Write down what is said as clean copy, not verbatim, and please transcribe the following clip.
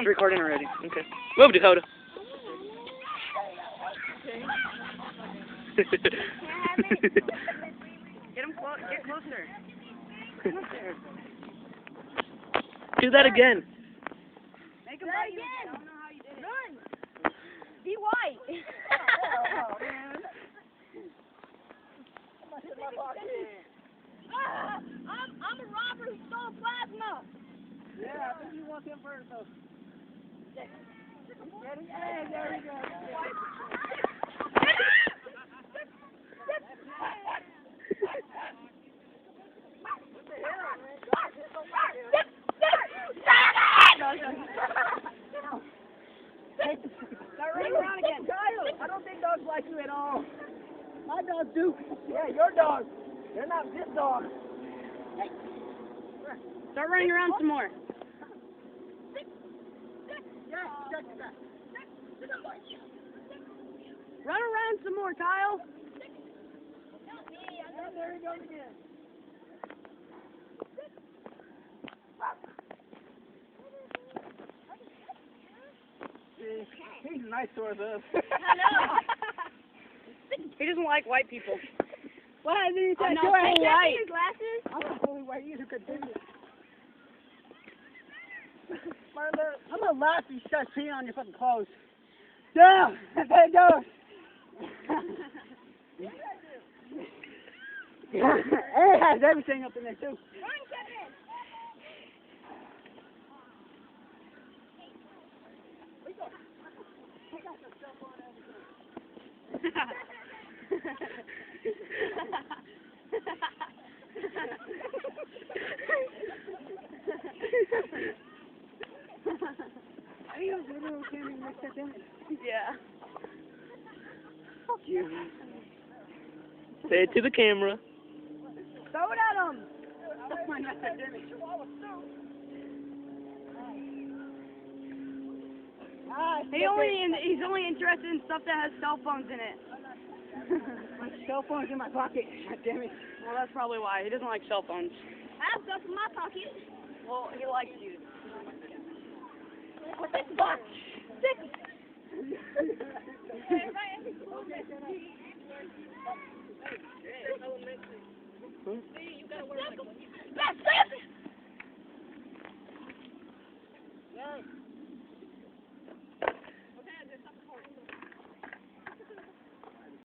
recording already. Okay. Move, Dakota. Get him get closer. Do that again. Make him bite you. I don't know how you did it. Run. Be white. I'm a robber who stole plasma. Yeah, I think you want him first, though. Ready? Hey, there we go. Start running around again. Kyle, I don't think dogs like you at all. My dogs do. Yeah, your dogs. They're not this dog. Start running around some more. Run around some more, Kyle. There he goes again. He's nice towards us. I know. He doesn't like white people. Why did you say no, you're take white? your glasses. I'm not fully white either. Continue. I'm gonna laugh if you start peeing on your fucking clothes. Yeah, there it goes. It has everything up in there too. I think it was literally candy mixed up in it. Yeah. Fuck you. Say it to the camera. Throw it at him. That's my next academic. He's only interested in stuff that has cell phones in it. My cell phone's in my pocket. God damn it. Well, that's probably why. He doesn't like cell phones. I have stuff in my pocket. Well, he likes you. What's this box? That's